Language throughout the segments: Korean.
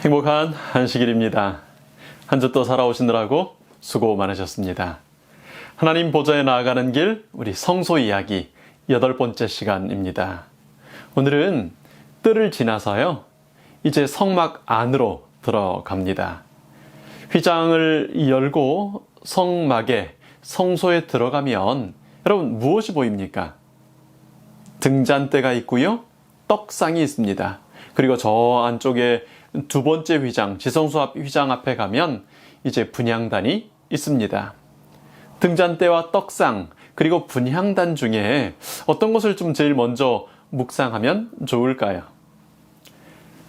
행복한 한식일입니다. 한 주 또 살아오시느라고 수고 많으셨습니다. 하나님 보좌에 나아가는 길, 우리 성소 이야기 8번째 시간입니다. 오늘은 뜰을 지나서요, 이제 성막 안으로 들어갑니다. 휘장을 열고 성막에, 성소에 들어가면 여러분 무엇이 보입니까? 등잔대가 있고요, 떡상이 있습니다. 그리고 저 안쪽에 두 번째 휘장, 지성소 앞 휘장 앞에 가면 이제 분향단이 있습니다. 등잔대와 떡상, 그리고 분향단 중에 어떤 것을 좀 제일 먼저 묵상하면 좋을까요?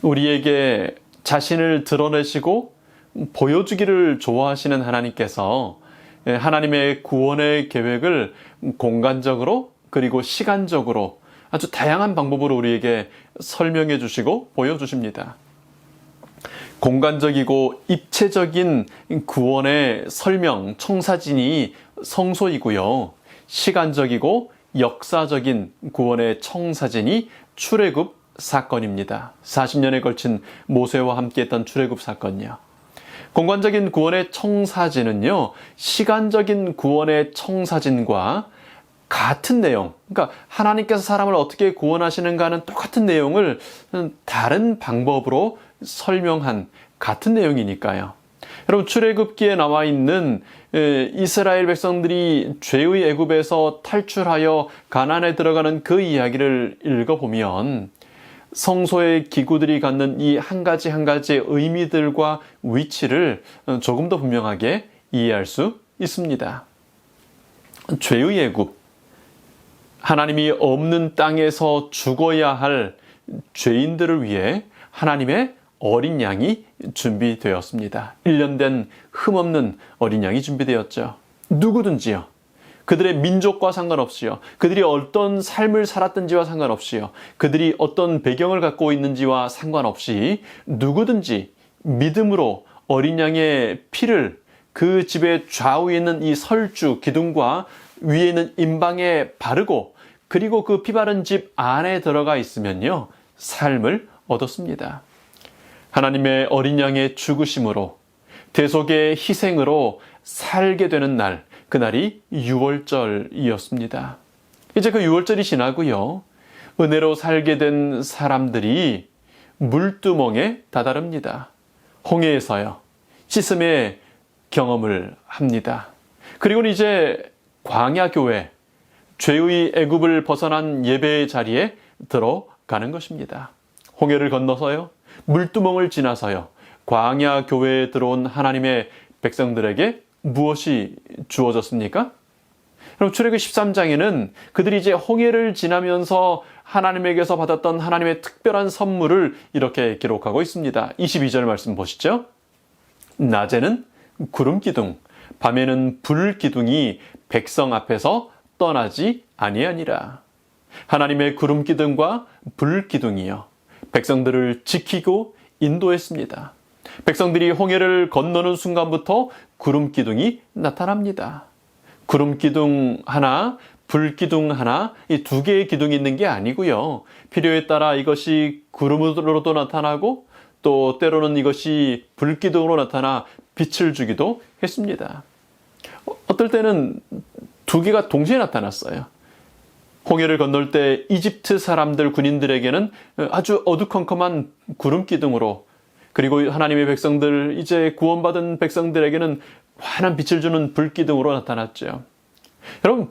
우리에게 자신을 드러내시고 보여주기를 좋아하시는 하나님께서 하나님의 구원의 계획을 공간적으로 그리고 시간적으로 아주 다양한 방법으로 우리에게 설명해 주시고 보여주십니다. 공간적이고 입체적인 구원의 설명, 청사진이 성소이고요. 시간적이고 역사적인 구원의 청사진이 출애굽 사건입니다. 40년에 걸친 모세와 함께했던 출애굽 사건이요. 공간적인 구원의 청사진은요, 시간적인 구원의 청사진과 같은 내용, 그러니까 하나님께서 사람을 어떻게 구원하시는가는 똑같은 내용을 다른 방법으로 설명한 같은 내용이니까요. 여러분, 출애굽기에 나와 있는 이스라엘 백성들이 죄의 애굽에서 탈출하여 가나안에 들어가는 그 이야기를 읽어보면 성소의 기구들이 갖는 이 한 가지 한 가지의 의미들과 위치를 조금 더 분명하게 이해할 수 있습니다. 죄의 애굽, 하나님이 없는 땅에서 죽어야 할 죄인들을 위해 하나님의 어린 양이 준비되었습니다. 1년 된 흠없는 어린 양이 준비되었죠. 누구든지요. 그들의 민족과 상관없이요. 그들이 어떤 삶을 살았든지와 상관없이요. 그들이 어떤 배경을 갖고 있는지와 상관없이 누구든지 믿음으로 어린 양의 피를 그 집의 좌우에 있는 이 설주, 기둥과 위에 있는 임방에 바르고 그리고 그 피 바른 집 안에 들어가 있으면요, 삶을 얻었습니다. 하나님의 어린 양의 죽으심으로, 대속의 희생으로 살게 되는 날, 그날이 유월절이었습니다. 이제 그 유월절이 지나고요, 은혜로 살게 된 사람들이 물두멍에 다다릅니다. 홍해에서요, 씻음의 경험을 합니다. 그리고 이제 광야교회, 죄의 애굽을 벗어난 예배의 자리에 들어가는 것입니다. 홍해를 건너서요, 물두멍을 지나서요, 광야 교회에 들어온 하나님의 백성들에게 무엇이 주어졌습니까? 그럼 출애굽 13장에는 그들이 이제 홍해를 지나면서 하나님에게서 받았던 하나님의 특별한 선물을 이렇게 기록하고 있습니다. 22절 말씀 보시죠. 낮에는 구름 기둥, 밤에는 불 기둥이 백성 앞에서 떠나지 아니하니라. 하나님의 구름 기둥과 불 기둥이요, 백성들을 지키고 인도했습니다. 백성들이 홍해를 건너는 순간부터 구름 기둥이 나타납니다. 구름 기둥 하나, 불 기둥 하나, 이 두 개의 기둥이 있는 게 아니고요. 필요에 따라 이것이 구름으로도 나타나고 또 때로는 이것이 불 기둥으로 나타나 빛을 주기도 했습니다. 어떨 때는 두 개가 동시에 나타났어요. 홍해를 건널 때 이집트 사람들, 군인들에게는 아주 어두컴컴한 구름 기둥으로, 그리고 하나님의 백성들, 이제 구원받은 백성들에게는 환한 빛을 주는 불 기둥으로 나타났죠. 여러분,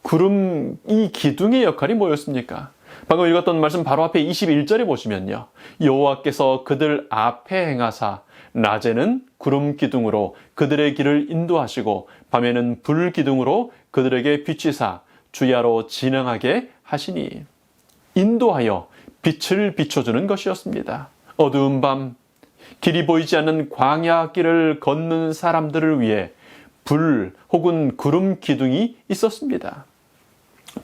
구름, 이 기둥의 역할이 뭐였습니까? 방금 읽었던 말씀 바로 앞에 21절에 보시면요, 여호와께서 그들 앞에 행하사 낮에는 구름 기둥으로 그들의 길을 인도하시고 밤에는 불 기둥으로 그들에게 비치사 주야로 진행하게 하시니, 인도하여 빛을 비춰주는 것이었습니다. 어두운 밤, 길이 보이지 않는 광야 길을 걷는 사람들을 위해 불 혹은 구름 기둥이 있었습니다.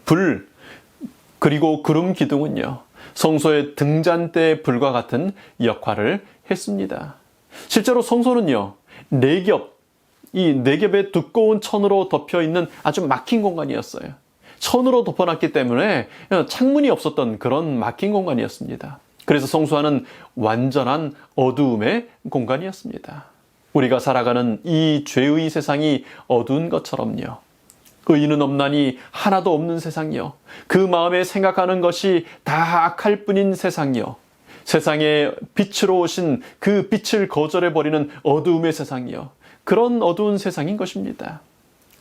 불 그리고 구름 기둥은요, 성소의 등잔대의 불과 같은 역할을 했습니다. 실제로 성소는요, 이 네겹의 두꺼운 천으로 덮여 있는 아주 막힌 공간이었어요. 천으로 덮어놨기 때문에 창문이 없었던 그런 막힌 공간이었습니다. 그래서 성소와는 완전한 어두움의 공간이었습니다. 우리가 살아가는 이 죄의 세상이 어두운 것처럼요. 의인은 없나니 하나도 없는 세상이요. 그 마음에 생각하는 것이 다 악할 뿐인 세상이요. 세상에 빛으로 오신 그 빛을 거절해버리는 어두움의 세상이요. 그런 어두운 세상인 것입니다.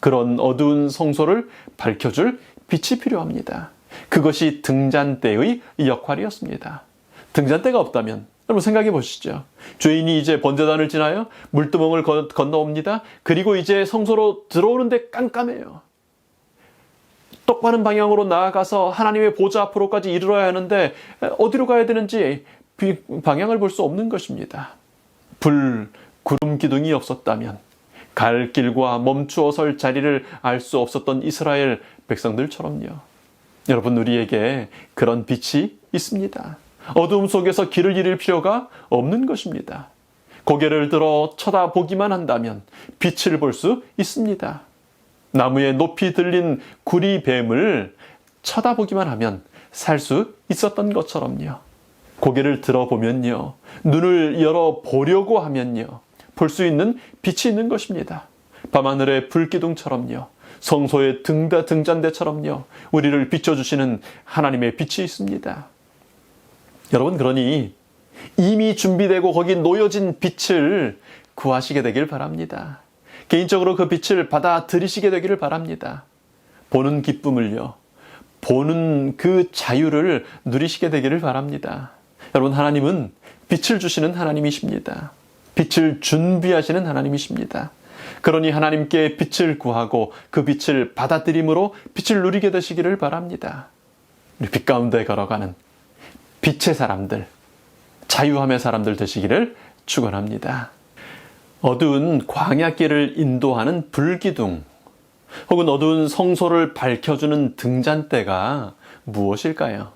그런 어두운 성소를 밝혀줄 빛이 필요합니다. 그것이 등잔대의 역할이었습니다. 등잔대가 없다면 여러분 생각해 보시죠. 죄인이 이제 번제단을 지나요. 물두멍을 건너옵니다. 그리고 이제 성소로 들어오는데 깜깜해요. 똑바른 방향으로 나아가서 하나님의 보좌 앞으로까지 이르러야 하는데 어디로 가야 되는지 방향을 볼 수 없는 것입니다. 구름 기둥이 없었다면 갈 길과 멈추어 설 자리를 알 수 없었던 이스라엘 백성들처럼요. 여러분, 우리에게 그런 빛이 있습니다. 어두움 속에서 길을 잃을 필요가 없는 것입니다. 고개를 들어 쳐다보기만 한다면 빛을 볼 수 있습니다. 나무에 높이 들린 구리뱀을 쳐다보기만 하면 살 수 있었던 것처럼요. 고개를 들어보면요, 눈을 열어보려고 하면요, 볼 수 있는 빛이 있는 것입니다. 밤하늘의 불기둥처럼요, 성소의 등잔대처럼요, 우리를 비춰주시는 하나님의 빛이 있습니다. 여러분, 그러니 이미 준비되고 거기 놓여진 빛을 구하시게 되길 바랍니다. 개인적으로 그 빛을 받아들이시게 되기를 바랍니다. 보는 기쁨을요, 보는 그 자유를 누리시게 되기를 바랍니다. 여러분, 하나님은 빛을 주시는 하나님이십니다. 빛을 준비하시는 하나님이십니다. 그러니 하나님께 빛을 구하고 그 빛을 받아들임으로 빛을 누리게 되시기를 바랍니다. 우리 빛 가운데 걸어가는 빛의 사람들, 자유함의 사람들 되시기를 축원합니다. 어두운 광야길을 인도하는 불기둥, 혹은 어두운 성소를 밝혀주는 등잔대가 무엇일까요?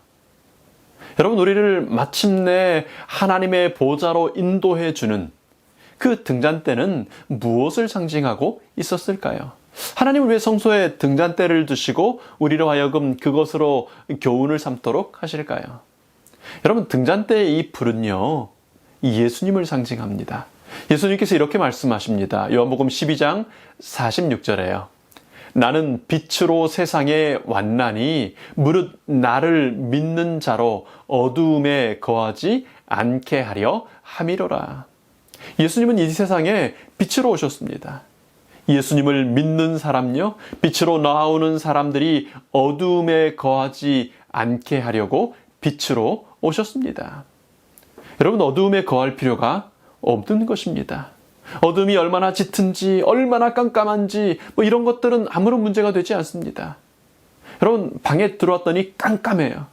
여러분, 우리를 마침내 하나님의 보좌로 인도해주는 그 등잔대는 무엇을 상징하고 있었을까요? 하나님은 왜 성소에 등잔대를 두시고 우리로 하여금 그것으로 교훈을 삼도록 하실까요? 여러분, 등잔대의 이 불은요, 예수님을 상징합니다. 예수님께서 이렇게 말씀하십니다. 요한복음 12장 46절에요. 나는 빛으로 세상에 왔나니 무릇 나를 믿는 자로 어두움에 거하지 않게 하려 함이로라. 예수님은 이 세상에 빛으로 오셨습니다. 예수님을 믿는 사람요, 빛으로 나오는 사람들이 어두움에 거하지 않게 하려고 빛으로 오셨습니다. 여러분, 어두움에 거할 필요가 없는 것입니다. 어둠이 얼마나 짙은지, 얼마나 깜깜한지 이런 것들은 아무런 문제가 되지 않습니다. 여러분, 방에 들어왔더니 깜깜해요.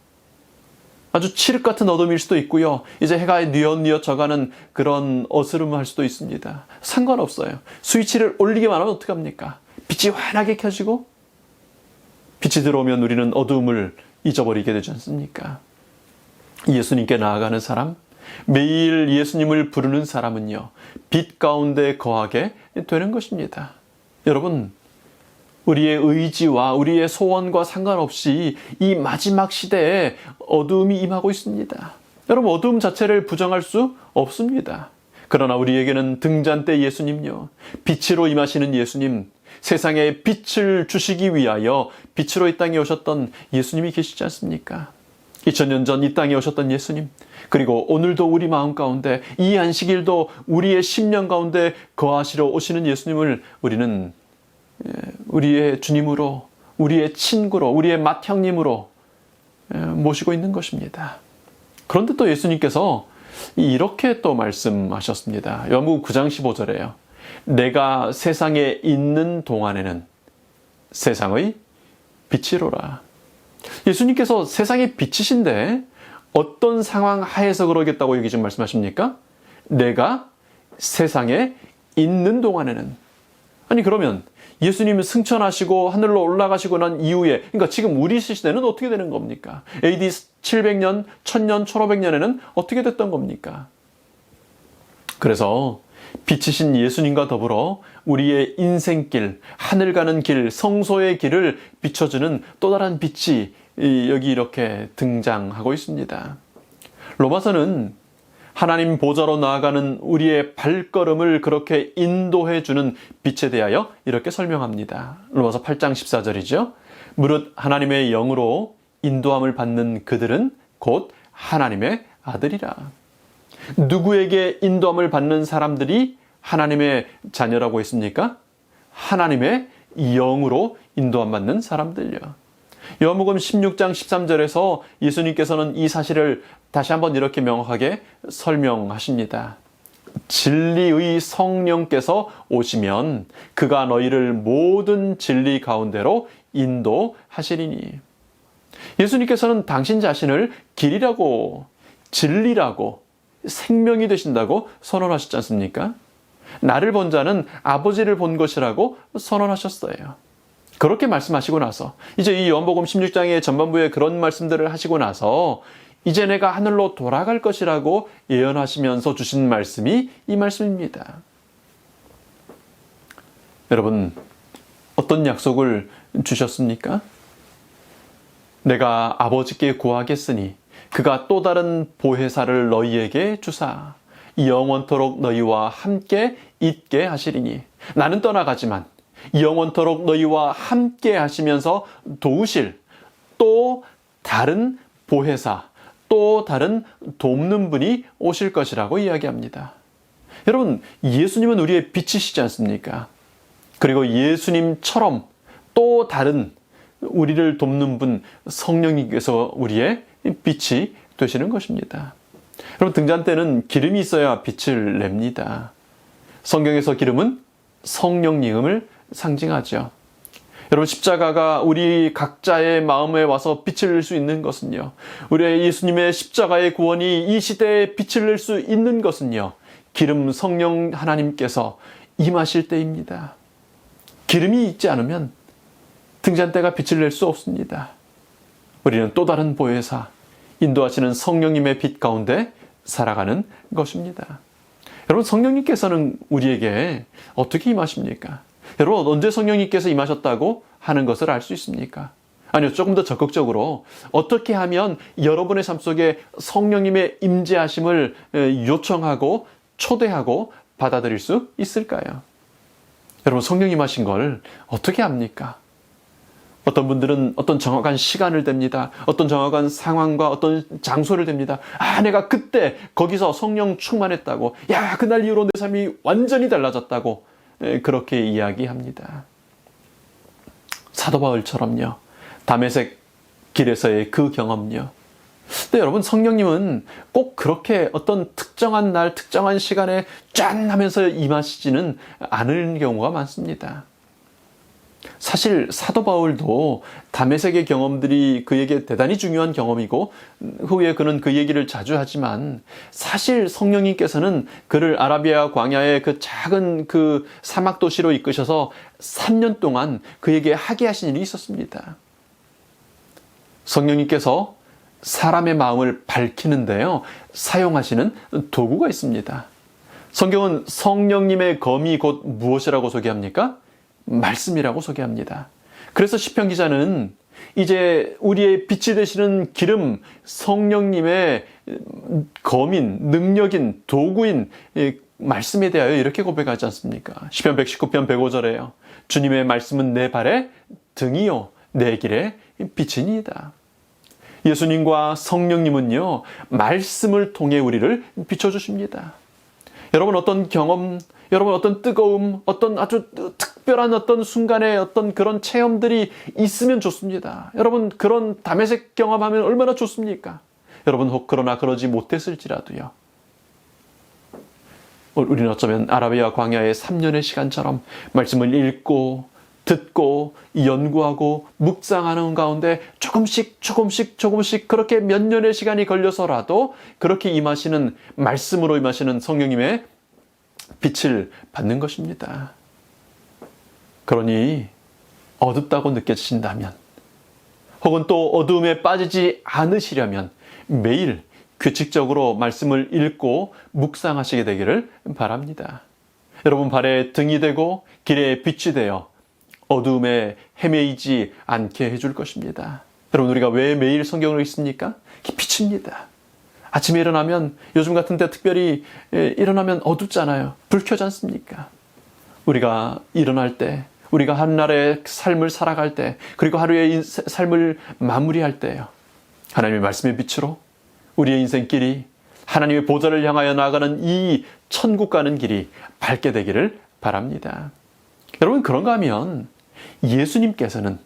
아주 칠흑 같은 어둠일 수도 있고요, 이제 해가 뉘엿뉘엿 져가는 그런 어스름할 수도 있습니다. 상관없어요. 스위치를 올리기만 하면 어떡합니까? 빛이 환하게 켜지고 빛이 들어오면 우리는 어두움을 잊어버리게 되지 않습니까? 예수님께 나아가는 사람, 매일 예수님을 부르는 사람은요, 빛 가운데 거하게 되는 것입니다. 여러분, 우리의 의지와 우리의 소원과 상관없이 이 마지막 시대에 어두움이 임하고 있습니다. 여러분, 어두움 자체를 부정할 수 없습니다. 그러나 우리에게는 등잔대 예수님요, 빛으로 임하시는 예수님, 세상에 빛을 주시기 위하여 빛으로 이 땅에 오셨던 예수님이 계시지 않습니까? 2000년 전 이 땅에 오셨던 예수님, 그리고 오늘도 우리 마음 가운데, 이 안식일도 우리의 심령 가운데 거하시러 오시는 예수님을 우리는 우리의 주님으로, 우리의 친구로, 우리의 맏형님으로 모시고 있는 것입니다. 그런데 또 예수님께서 이렇게 또 말씀하셨습니다. 요한복음 9장 15절에요. 내가 세상에 있는 동안에는 세상의 빛이로라. 예수님께서 세상의 빛이신데 어떤 상황 하에서 그러겠다고 여기 지금 말씀하십니까? 내가 세상에 있는 동안에는. 아니, 그러면 예수님은 승천하시고 하늘로 올라가시고 난 이후에, 그러니까 지금 우리 시대는 어떻게 되는 겁니까? AD 700년, 1000년, 1500년에는 어떻게 됐던 겁니까? 그래서 빛이신 예수님과 더불어 우리의 인생길, 하늘 가는 길, 성소의 길을 비춰주는 또 다른 빛이 여기 이렇게 등장하고 있습니다. 로마서는 하나님 보좌로 나아가는 우리의 발걸음을 그렇게 인도해주는 빛에 대하여 이렇게 설명합니다. 로마서 8장 14절이죠. 무릇 하나님의 영으로 인도함을 받는 그들은 곧 하나님의 아들이라. 누구에게 인도함을 받는 사람들이 하나님의 자녀라고 했습니까? 하나님의 영으로 인도함 받는 사람들요. 요한복음 16장 13절에서 예수님께서는 이 사실을 다시 한번 이렇게 명확하게 설명하십니다. 진리의 성령께서 오시면 그가 너희를 모든 진리 가운데로 인도하시리니. 예수님께서는 당신 자신을 길이라고, 진리라고, 생명이 되신다고 선언하셨지 않습니까? 나를 본 자는 아버지를 본 것이라고 선언하셨어요. 그렇게 말씀하시고 나서 이제 이 요한복음 16장의 전반부에 그런 말씀들을 하시고 나서 이제 내가 하늘로 돌아갈 것이라고 예언하시면서 주신 말씀이 이 말씀입니다. 여러분, 어떤 약속을 주셨습니까? 내가 아버지께 구하겠으니 그가 또 다른 보혜사를 너희에게 주사 영원토록 너희와 함께 있게 하시리니. 나는 떠나가지만 영원토록 너희와 함께 하시면서 도우실 또 다른 보혜사, 또 다른 돕는 분이 오실 것이라고 이야기합니다. 여러분, 예수님은 우리의 빛이시지 않습니까? 그리고 예수님처럼 또 다른 우리를 돕는 분 성령님께서 우리의 빛이 되시는 것입니다. 여러분, 등잔대는 기름이 있어야 빛을 냅니다. 성경에서 기름은 성령님을 상징하죠. 여러분, 십자가가 우리 각자의 마음에 와서 빛을 낼 수 있는 것은요, 우리 예수님의 십자가의 구원이 이 시대에 빛을 낼 수 있는 것은요, 기름 성령 하나님께서 임하실 때입니다. 기름이 있지 않으면 등잔대가 빛을 낼 수 없습니다. 우리는 또 다른 보혜사, 인도하시는 성령님의 빛 가운데 살아가는 것입니다. 여러분, 성령님께서는 우리에게 어떻게 임하십니까? 여러분, 언제 성령님께서 임하셨다고 하는 것을 알 수 있습니까? 아니요, 조금 더 적극적으로 어떻게 하면 여러분의 삶 속에 성령님의 임재하심을 요청하고 초대하고 받아들일 수 있을까요? 여러분, 성령님 하신 걸 어떻게 합니까? 어떤 분들은 어떤 정확한 시간을 댑니다. 어떤 정확한 상황과 어떤 장소를 댑니다. 내가 그때 거기서 성령 충만했다고, 그날 이후로 내 삶이 완전히 달라졌다고 그렇게 이야기합니다. 사도 바울처럼요, 다메섹 길에서의 그 경험요. 근데 여러분, 성령님은 꼭 그렇게 어떤 특정한 날, 특정한 시간에 짠 하면서 임하시지는 않을 경우가 많습니다. 사실 사도 바울도 다메섹의 경험들이 그에게 대단히 중요한 경험이고 후에 그는 그 얘기를 자주 하지만, 사실 성령님께서는 그를 아라비아 광야의 그 작은 그 사막 도시로 이끄셔서 3년 동안 그에게 하게 하신 일이 있었습니다. 성령님께서 사람의 마음을 밝히는데요, 사용하시는 도구가 있습니다. 성경은 성령님의 검이 곧 무엇이라고 소개합니까? 말씀이라고 소개합니다. 그래서 시편 기자는 이제 우리의 빛이 되시는 기름, 성령님의 검인, 능력인, 도구인 말씀에 대하여 이렇게 고백하지 않습니까? 시편 119편 105절에요. 주님의 말씀은 내 발의 등이요 내 길의 빛이니이다. 예수님과 성령님은요, 말씀을 통해 우리를 비춰주십니다. 여러분, 어떤 경험, 여러분 어떤 뜨거움, 어떤 아주 특별한 어떤 순간의 어떤 그런 체험들이 있으면 좋습니다. 여러분, 그런 다메섹 경험하면 얼마나 좋습니까? 여러분, 혹 그러나 그러지 못했을지라도요, 우리는 어쩌면 아라비아 광야의 3년의 시간처럼 말씀을 읽고 듣고 연구하고 묵상하는 가운데 조금씩 그렇게 몇 년의 시간이 걸려서라도 그렇게 임하시는, 말씀으로 임하시는 성령님의 빛을 받는 것입니다. 그러니 어둡다고 느껴지신다면, 혹은 또 어두움에 빠지지 않으시려면 매일 규칙적으로 말씀을 읽고 묵상하시게 되기를 바랍니다. 여러분 발에 등이 되고 길에 빛이 되어 어두움에 헤매이지 않게 해줄 것입니다. 여러분, 우리가 왜 매일 성경을 읽습니까? 빛입니다. 아침에 일어나면 요즘 같은 때 특별히 일어나면 어둡잖아요. 불 켜지 않습니까? 우리가 일어날 때, 우리가 한날의 삶을 살아갈 때, 그리고 하루의 삶을 마무리할 때요. 하나님의 말씀의 빛으로 우리의 인생길이 하나님의 보좌를 향하여 나아가는 이 천국 가는 길이 밝게 되기를 바랍니다. 여러분, 그런가 하면 예수님께서는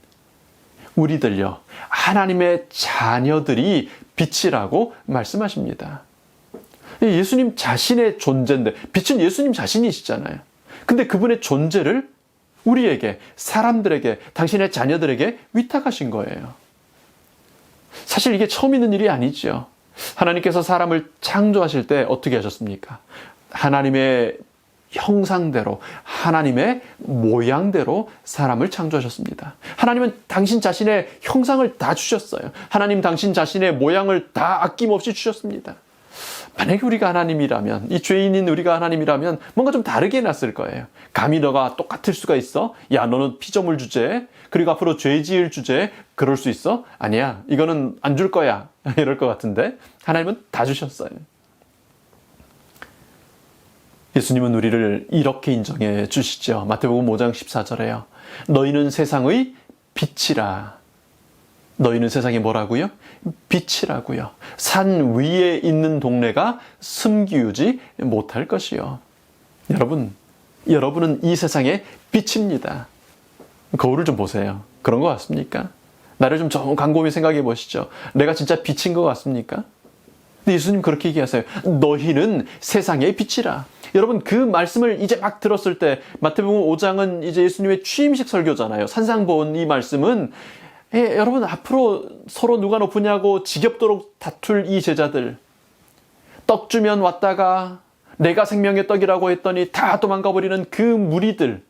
우리들요, 하나님의 자녀들이 빛이라고 말씀하십니다. 예수님 자신의 존재인데, 빛은 예수님 자신이시잖아요. 근데 그분의 존재를 우리에게, 사람들에게, 당신의 자녀들에게 위탁하신 거예요. 사실 이게 처음 있는 일이 아니죠. 하나님께서 사람을 창조하실 때 어떻게 하셨습니까? 하나님의 형상대로, 하나님의 모양대로 사람을 창조하셨습니다. 하나님은 당신 자신의 형상을 다 주셨어요. 하나님 당신 자신의 모양을 다 아낌없이 주셨습니다. 만약에 우리가 하나님이라면, 이 죄인인 우리가 하나님이라면 뭔가 좀 다르게 해놨을 거예요. 감히 너가 똑같을 수가 있어? 야, 너는 피조물 주제에, 그리고 앞으로 죄 지을 주제에 그럴 수 있어? 아니야, 이거는 안 줄 거야. 이럴 것 같은데 하나님은 다 주셨어요. 예수님은 우리를 이렇게 인정해 주시죠. 마태복음 5장 14절에요. 너희는 세상의 빛이라. 너희는 세상에 뭐라고요? 빛이라고요. 산 위에 있는 동네가 숨기우지 못할 것이요. 여러분은 이 세상의 빛입니다. 거울을 좀 보세요. 그런 것 같습니까? 나를 좀 곰곰이 생각해 보시죠. 내가 진짜 빛인 것 같습니까? 근데 예수님 그렇게 얘기하세요. 너희는 세상의 빛이라. 여러분, 그 말씀을 이제 막 들었을 때, 마태복음 5장은 이제 예수님의 취임식 설교잖아요. 산상본 이 말씀은 여러분, 앞으로 서로 누가 높으냐고 지겹도록 다툴 이 제자들, 떡 주면 왔다가 내가 생명의 떡이라고 했더니 다 도망가 버리는 그 무리들,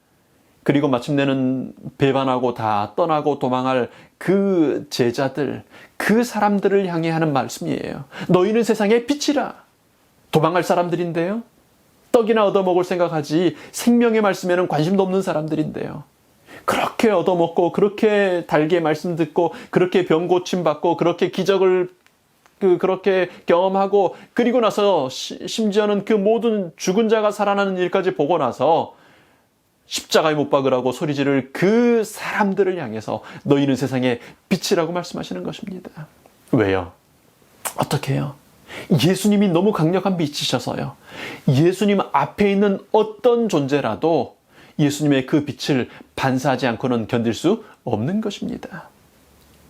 그리고 마침내는 배반하고 다 떠나고 도망할 그 제자들, 그 사람들을 향해 하는 말씀이에요. 너희는 세상의 빛이라. 도망갈 사람들인데요. 떡이나 얻어먹을 생각하지 생명의 말씀에는 관심도 없는 사람들인데요. 그렇게 얻어먹고, 그렇게 달게 말씀 듣고, 그렇게 병 고침 받고, 그렇게 기적을 그렇게 경험하고, 그리고 나서 심지어는 그 모든 죽은 자가 살아나는 일까지 보고 나서 십자가에 못 박으라고 소리 지를 그 사람들을 향해서 너희는 세상의 빛이라고 말씀하시는 것입니다. 왜요? 어떻게 해요? 예수님이 너무 강력한 빛이셔서요. 예수님 앞에 있는 어떤 존재라도 예수님의 그 빛을 반사하지 않고는 견딜 수 없는 것입니다.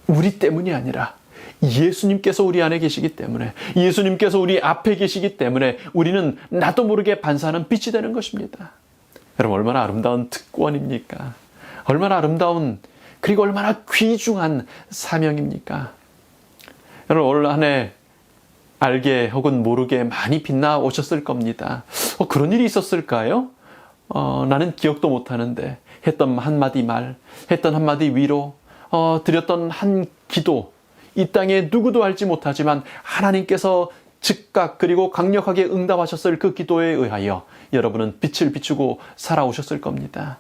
우리 때문이 아니라 예수님께서 우리 안에 계시기 때문에, 예수님께서 우리 앞에 계시기 때문에 우리는 나도 모르게 반사하는 빛이 되는 것입니다. 여러분, 얼마나 아름다운 특권입니까? 얼마나 아름다운, 그리고 얼마나 귀중한 사명입니까? 여러분, 올 한 해 알게 혹은 모르게 많이 빛나 오셨을 겁니다. 그런 일이 있었을까요? 나는 기억도 못하는데 했던 한마디 말, 했던 한마디 위로, 드렸던 한 기도, 이 땅에 누구도 알지 못하지만 하나님께서 즉각 그리고 강력하게 응답하셨을 그 기도에 의하여 여러분은 빛을 비추고 살아오셨을 겁니다.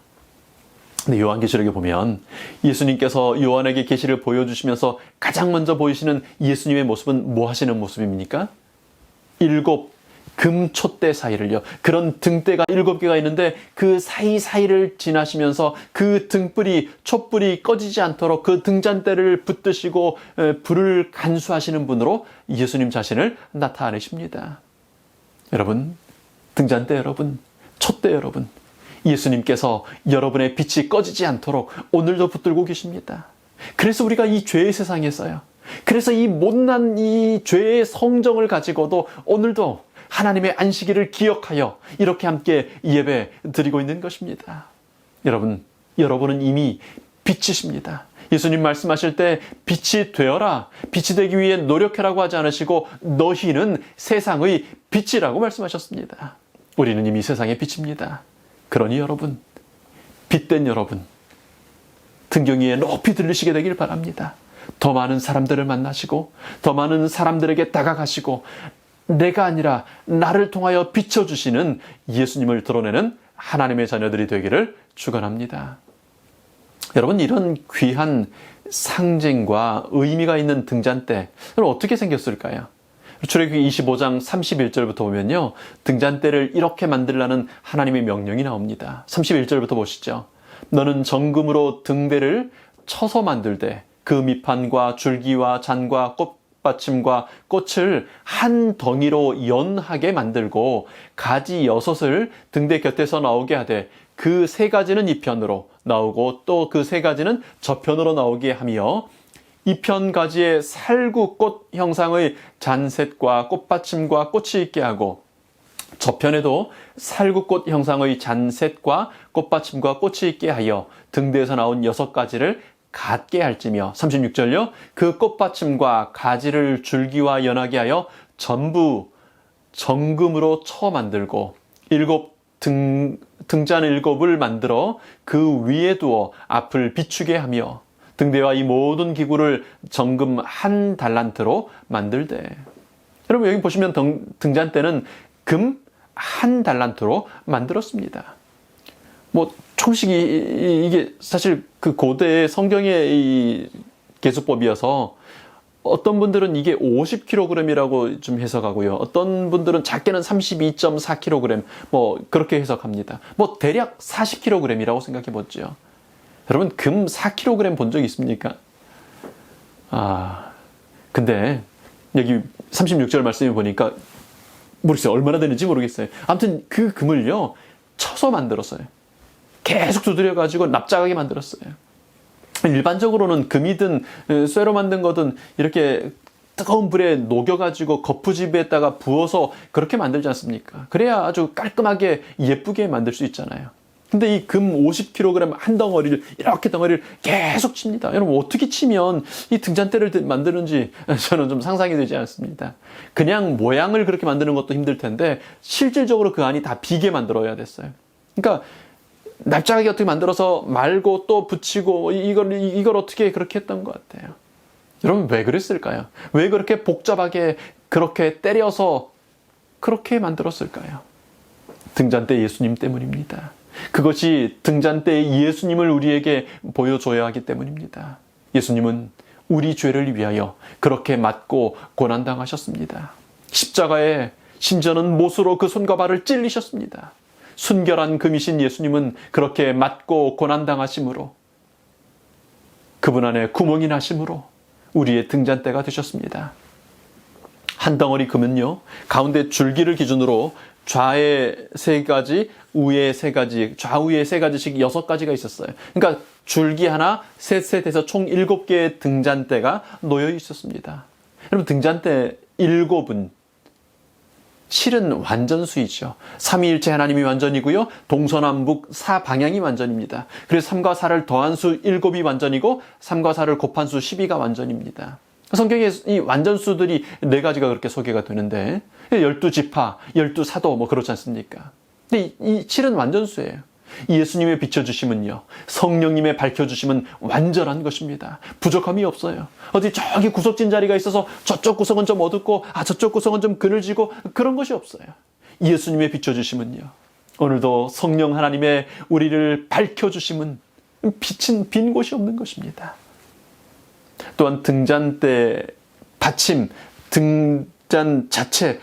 근데 요한계시록에 보면 예수님께서 요한에게 계시를 보여주시면서 가장 먼저 보이시는 예수님의 모습은 뭐 하시는 모습입니까? 7 금촛대 사이를요. 그런 등대가 7개가 있는데 그 사이사이를 지나시면서 그 등불이, 촛불이 꺼지지 않도록 그 등잔대를 붙드시고 불을 간수하시는 분으로 예수님 자신을 나타내십니다. 여러분, 등잔대 여러분, 촛대 여러분, 예수님께서 여러분의 빛이 꺼지지 않도록 오늘도 붙들고 계십니다. 그래서 우리가 이 죄의 세상에서요, 그래서 이 못난 이 죄의 성정을 가지고도 오늘도 하나님의 안식일을 기억하여 이렇게 함께 예배 드리고 있는 것입니다. 여러분은 이미 빛이십니다. 예수님 말씀하실 때 빛이 되어라, 빛이 되기 위해 노력해라고 하지 않으시고 너희는 세상의 빛이라고 말씀하셨습니다. 우리는 이미 세상의 빛입니다. 그러니 여러분, 빛된 여러분, 등경 위에 높이 들리시게 되길 바랍니다. 더 많은 사람들을 만나시고, 더 많은 사람들에게 다가가시고, 내가 아니라 나를 통하여 비춰주시는 예수님을 드러내는 하나님의 자녀들이 되기를 축원합니다. 여러분, 이런 귀한 상징과 의미가 있는 등잔대, 여러분 어떻게 생겼을까요? 출애굽기 25장 31절부터 보면요, 등잔대를 이렇게 만들라는 하나님의 명령이 나옵니다. 31절부터 보시죠. 너는 정금으로 등대를 쳐서 만들되 그 밑판과 줄기와 잔과 꽃받침과 꽃을 한 덩이로 연하게 만들고 가지 6을 등대 곁에서 나오게 하되 그 3가지는 이 편으로 나오고 또 그 3가지는 저편으로 나오게 하며 이 편 가지에 살구꽃 형상의 잔셋과 꽃받침과 꽃이 있게 하고 저편에도 살구꽃 형상의 잔셋과 꽃받침과 꽃이 있게 하여 등대에서 나온 6가지를 같게 할지며 36절요. 그 꽃받침과 가지를 줄기와 연하게 하여 전부 정금으로 쳐 만들고 7등잔 7을 만들어 그 위에 두어 앞을 비추게 하며 등대와 이 모든 기구를 정금 1달란트로 만들되. 여러분 여기 보시면 등잔대는 금 1달란트로 만들었습니다. 뭐 총식이 이게 사실 그 고대의 성경의 이 계수법이어서 어떤 분들은 이게 50kg이라고 좀 해석하고요. 어떤 분들은 작게는 32.4kg 뭐 그렇게 해석합니다. 뭐 대략 40kg이라고 생각해 보죠. 여러분 금 4kg 본 적 있습니까? 근데 여기 36절 말씀을 보니까 모르겠어요. 얼마나 되는지 모르겠어요. 아무튼 그 금을요 쳐서 만들었어요. 계속 두드려가지고 납작하게 만들었어요. 일반적으로는 금이든 쇠로 만든 거든 이렇게 뜨거운 불에 녹여가지고 거푸집에다가 부어서 그렇게 만들지 않습니까? 그래야 아주 깔끔하게 예쁘게 만들 수 있잖아요. 근데 이 금 50kg 한 덩어리를 이렇게 덩어리를 계속 칩니다. 여러분 어떻게 치면 이 등잔대를 만드는지 저는 좀 상상이 되지 않습니다. 그냥 모양을 그렇게 만드는 것도 힘들 텐데 실질적으로 그 안이 다 비게 만들어야 됐어요. 그러니까 납작하게 어떻게 만들어서 말고 또 붙이고 이걸 어떻게 그렇게 했던 것 같아요. 여러분 왜 그랬을까요? 왜 그렇게 복잡하게 그렇게 때려서 그렇게 만들었을까요? 등잔대 예수님 때문입니다. 그것이 등잔대의 예수님을 우리에게 보여줘야 하기 때문입니다. 예수님은 우리 죄를 위하여 그렇게 맞고 고난당하셨습니다. 십자가에 심지어는 못으로 그 손과 발을 찔리셨습니다. 순결한 금이신 예수님은 그렇게 맞고 고난당하심으로 그분 안에 구멍이 나심으로 우리의 등잔대가 되셨습니다. 한 덩어리 금은요, 가운데 줄기를 기준으로 좌에 3가지, 우에 3가지, 좌우에 3가지씩 6가지가 있었어요. 그러니까 줄기 하나, 셋해서 총 7개의 등잔대가 놓여 있었습니다. 여러분 등잔대 7은 7은 완전수이죠. 삼위일체 하나님이 완전이고요. 동서남북 4방향이 완전입니다. 그래서 3과 4를 더한 수 7이 완전이고 3과 4를 곱한 수 12가 완전입니다. 성경에 이 완전수들이 4가지가 그렇게 소개가 되는데 12지파, 12사도 뭐 그렇지 않습니까? 근데 이 7은 완전수예요. 예수님의 비춰주심은요, 성령님의 밝혀주심은 완전한 것입니다. 부족함이 없어요. 어디 저기 구석진 자리가 있어서 저쪽 구석은 좀 어둡고 저쪽 구석은 좀 그늘지고 그런 것이 없어요. 예수님의 비춰주심은요, 오늘도 성령 하나님의 우리를 밝혀주심은 빛은 빈 곳이 없는 것입니다. 또한 등잔대 받침, 등잔 자체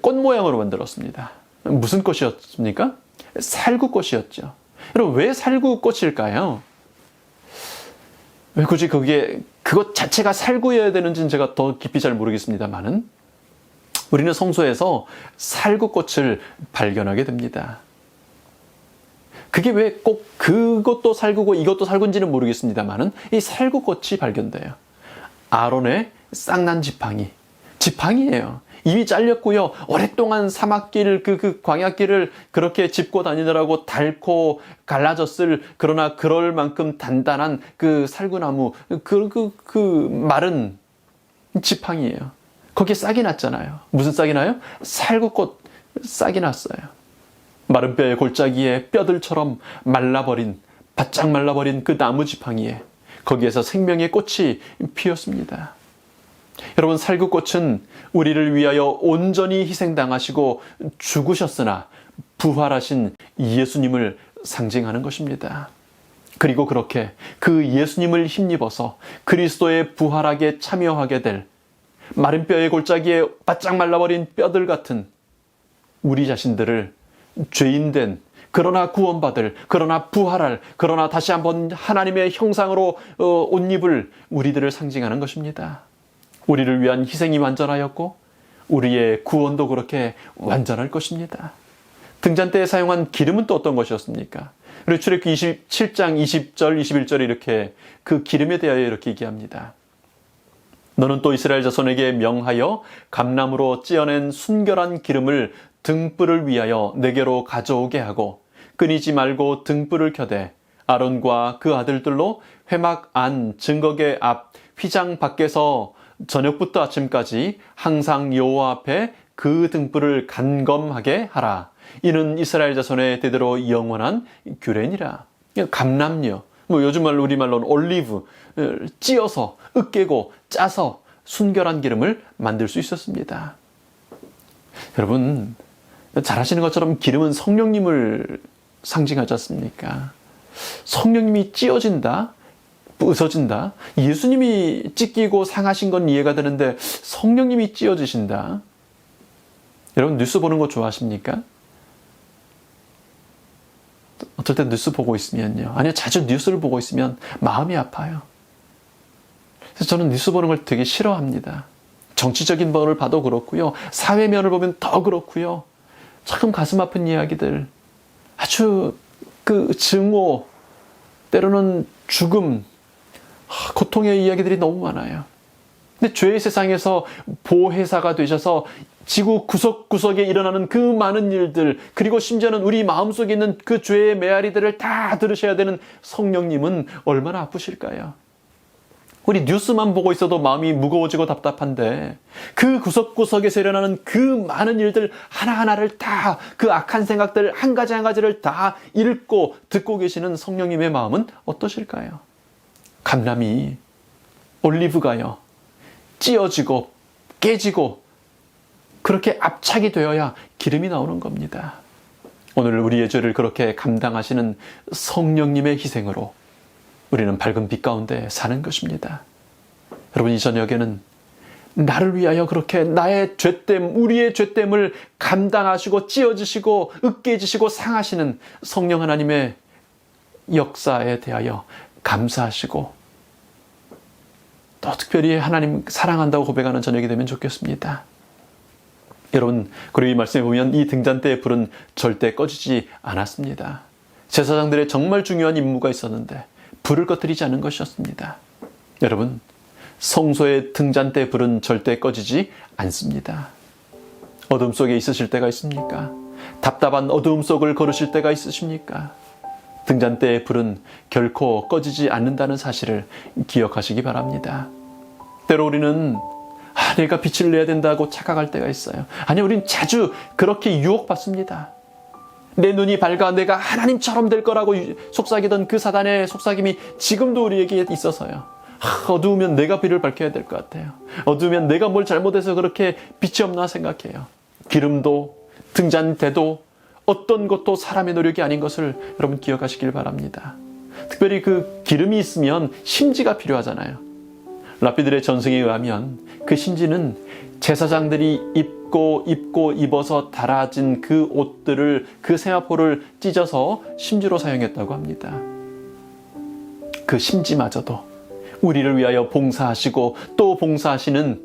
꽃 모양으로 만들었습니다. 무슨 꽃이었습니까? 살구꽃이었죠. 여러분 왜 살구꽃일까요? 왜 굳이 그것 자체가 살구여야 되는지는 제가 더 깊이 잘 모르겠습니다만은 우리는 성소에서 살구꽃을 발견하게 됩니다. 그게 왜 꼭 그것도 살구고 이것도 살구인지는 모르겠습니다만은 이 살구꽃이 발견돼요. 아론의 쌍난 지팡이예요. 입이 잘렸고요. 오랫동안 사막길, 그 광야길을 그렇게 짚고 다니느라고 닳고 갈라졌을, 그러나 그럴 만큼 단단한 그 살구나무, 그 마른 지팡이예요. 거기에 싹이 났잖아요. 무슨 싹이 나요? 살구꽃 싹이 났어요. 마른 뼈의 골짜기에 뼈들처럼 바짝 말라버린 그 나무 지팡이에 거기에서 생명의 꽃이 피었습니다. 여러분 살구꽃은 우리를 위하여 온전히 희생당하시고 죽으셨으나 부활하신 예수님을 상징하는 것입니다. 그리고 그렇게 그 예수님을 힘입어서 그리스도의 부활하게 참여하게 될 마른 뼈의 골짜기에 바짝 말라버린 뼈들 같은 우리 자신들을 죄인된, 그러나 구원받을, 그러나 부활할, 그러나 다시 한번 하나님의 형상으로 옷 입을 우리들을 상징하는 것입니다. 우리를 위한 희생이 완전하였고 우리의 구원도 그렇게 완전할 것입니다. 등잔 때에 사용한 기름은 또 어떤 것이었습니까? 그리고 출애굽기 27장 20절 21절에 이렇게 그 기름에 대하여 이렇게 얘기합니다. 너는 또 이스라엘 자손에게 명하여 감람으로 찌어낸 순결한 기름을 등불을 위하여 내게로 가져오게 하고 끊이지 말고 등불을 켜되 아론과 그 아들들로 회막 안 증거계 앞 휘장 밖에서 저녁부터 아침까지 항상 여호와 앞에 그 등불을 간검하게 하라. 이는 이스라엘 자손의 대대로 영원한 규례니라. 감람류, 요즘 말로 우리말로는 올리브, 찧어서 으깨고 짜서 순결한 기름을 만들 수 있었습니다. 여러분, 잘 아시는 것처럼 기름은 성령님을 상징하지 않습니까? 성령님이 찧어진다, 부서진다. 예수님이 찢기고 상하신 건 이해가 되는데 성령님이 찧어지신다. 여러분, 뉴스 보는 거 좋아하십니까? 어떨 때 뉴스 보고 있으면요, 아니요, 자주 뉴스를 보고 있으면 마음이 아파요. 그래서 저는 뉴스 보는 걸 되게 싫어합니다. 정치적인 면을 봐도 그렇고요, 사회면을 보면 더 그렇고요, 참 가슴 아픈 이야기들, 아주 그 증오, 때로는 죽음, 고통의 이야기들이 너무 많아요. 근데 죄의 세상에서 보혜사가 되셔서 지구 구석구석에 일어나는 그 많은 일들, 그리고 심지어는 우리 마음속에 있는 그 죄의 메아리들을 다 들으셔야 되는 성령님은 얼마나 아프실까요? 우리 뉴스만 보고 있어도 마음이 무거워지고 답답한데 그 구석구석에서 일어나는 그 많은 일들 하나하나를 다, 그 악한 생각들 한 가지 한 가지를 다 읽고 듣고 계시는 성령님의 마음은 어떠실까요? 감람이, 올리브가요, 찧어지고 깨지고 그렇게 압착이 되어야 기름이 나오는 겁니다. 오늘 우리의 죄를 그렇게 감당하시는 성령님의 희생으로 우리는 밝은 빛 가운데 사는 것입니다. 여러분, 이 저녁에는 나를 위하여 그렇게 나의 죄됨, 우리의 죄됨을 감당하시고 찢어지시고 으깨지시고 상하시는 성령 하나님의 역사에 대하여 감사하시고 또 특별히 하나님 사랑한다고 고백하는 저녁이 되면 좋겠습니다. 여러분, 그리고 이 말씀에 보면 이 등잔대의 불은 절대 꺼지지 않았습니다. 제사장들의 정말 중요한 임무가 있었는데 불을 꺼뜨리지 않은 것이었습니다. 여러분, 성소의 등잔대 불은 절대 꺼지지 않습니다. 어둠 속에 있으실 때가 있습니까? 답답한 어두움 속을 걸으실 때가 있으십니까? 등잔대의 불은 결코 꺼지지 않는다는 사실을 기억하시기 바랍니다. 때로 우리는 내가 빛을 내야 된다고 착각할 때가 있어요. 아니, 우린 자주 그렇게 유혹받습니다. 내 눈이 밝아 내가 하나님처럼 될 거라고 속삭이던 그 사단의 속삭임이 지금도 우리에게 있어서요. 어두우면 내가 빛을 밝혀야 될 것 같아요. 어두우면 내가 뭘 잘못해서 그렇게 빛이 없나 생각해요. 기름도 등잔대도 어떤 것도 사람의 노력이 아닌 것을 여러분 기억하시길 바랍니다. 특별히 그 기름이 있으면 심지가 필요하잖아요. 랍비들의 전승에 의하면 그 심지는 제사장들이 입어서 달아진 그 옷들을, 그 세마포를 찢어서 심지로 사용했다고 합니다. 그 심지마저도 우리를 위하여 봉사하시고 또 봉사하시는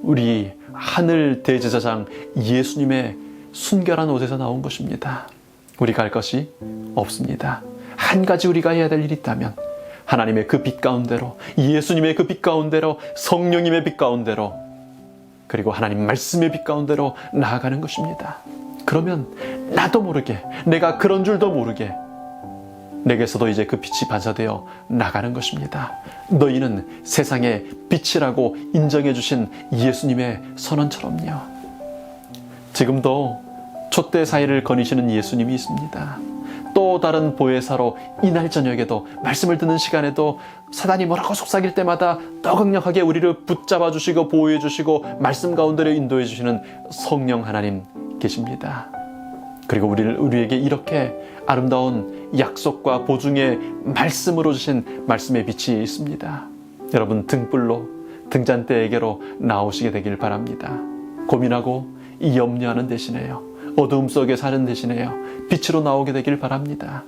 우리 하늘 대제사장 예수님의 순결한 옷에서 나온 것입니다. 우리가 할 것이 없습니다. 한 가지 우리가 해야 될 일이 있다면 하나님의 그 빛 가운데로, 예수님의 그 빛 가운데로, 성령님의 빛 가운데로, 그리고 하나님 말씀의 빛 가운데로 나아가는 것입니다. 그러면 나도 모르게, 내가 그런 줄도 모르게 내게서도 이제 그 빛이 반사되어 나가는 것입니다. 너희는 세상의 빛이라고 인정해 주신 예수님의 선언처럼요. 지금도 촛대 사이를 거니시는 예수님이 있습니다. 또 다른 보혜사로 이날 저녁에도, 말씀을 듣는 시간에도 사단이 뭐라고 속삭일 때마다 더 강력하게 우리를 붙잡아 주시고 보호해 주시고 말씀 가운데로 인도해 주시는 성령 하나님 계십니다. 그리고 우리에게 이렇게 아름다운 약속과 보증의 말씀으로 주신 말씀의 빛이 있습니다. 여러분, 등불로 등잔대에게로 나오시게 되길 바랍니다. 고민하고 염려하는 대신에요, 어두움 속에 사는 대신에요, 빛으로 나오게 되길 바랍니다.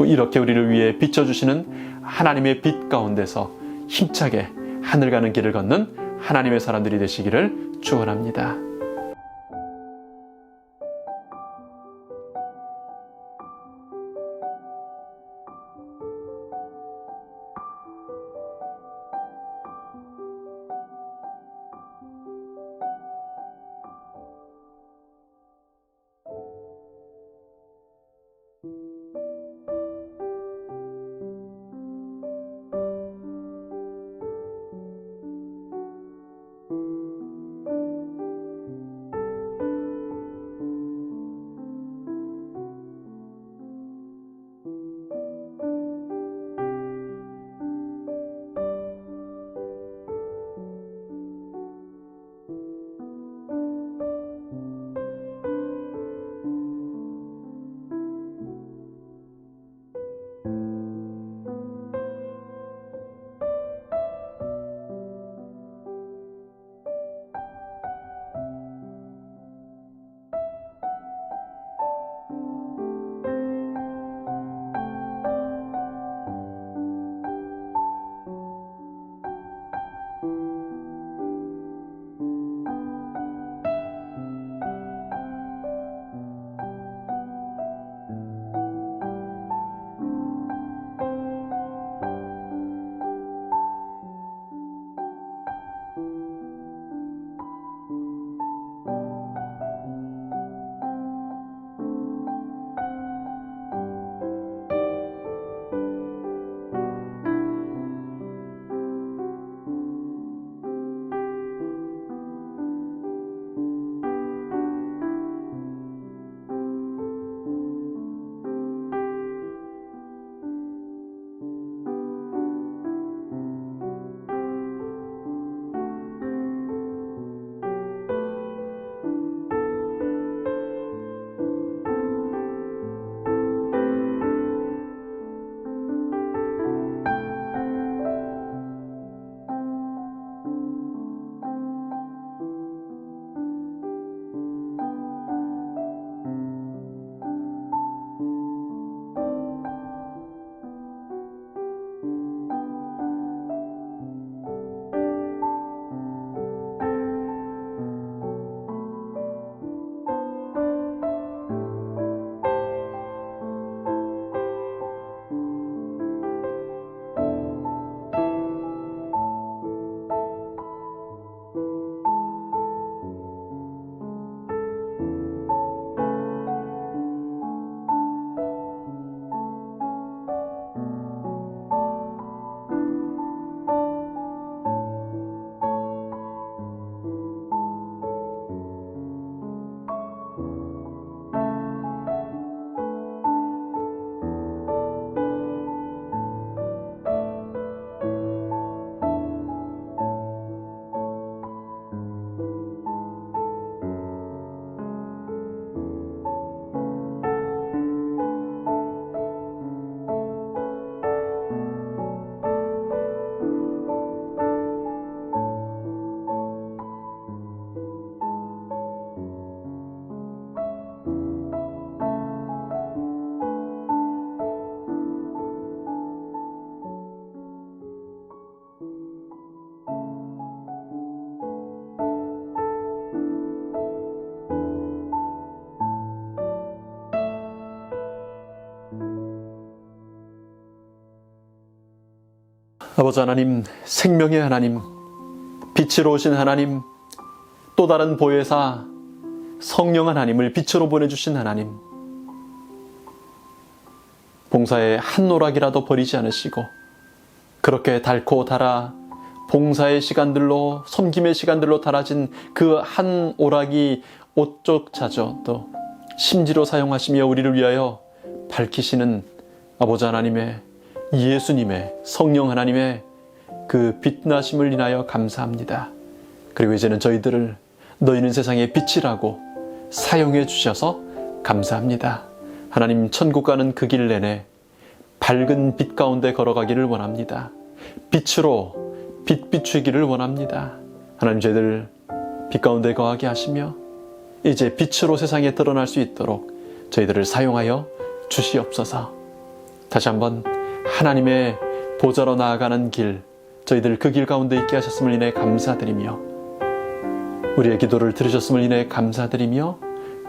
이렇게 우리를 위해 비춰주시는 하나님의 빛 가운데서 힘차게 하늘 가는 길을 걷는 하나님의 사람들이 되시기를 축원합니다. 아버지 하나님, 생명의 하나님, 빛으로 오신 하나님, 또 다른 보혜사 성령 하나님을 빛으로 보내주신 하나님, 봉사의 한 오락이라도 버리지 않으시고 그렇게 달고 달아 봉사의 시간들로, 섬김의 시간들로 달아진 그 한 오락이 옷쪽자죠. 심지로 사용하시며 우리를 위하여 밝히시는 아버지 하나님의, 예수님의, 성령 하나님의 그 빛나심을 인하여 감사합니다. 그리고 이제는 저희들을 너희는 세상의 빛이라고 사용해 주셔서 감사합니다. 하나님, 천국 가는 그 길 내내 밝은 빛 가운데 걸어가기를 원합니다. 빛으로 빛 비추기를 원합니다. 하나님, 저희들 빛 가운데 거하게 하시며 이제 빛으로 세상에 드러날 수 있도록 저희들을 사용하여 주시옵소서. 다시 한번 하나님의 보좌로 나아가는 길, 저희들 그 길 가운데 있게 하셨음을 인해 감사드리며 우리의 기도를 들으셨음을 인해 감사드리며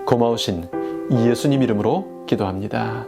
고마우신 이 예수님 이름으로 기도합니다.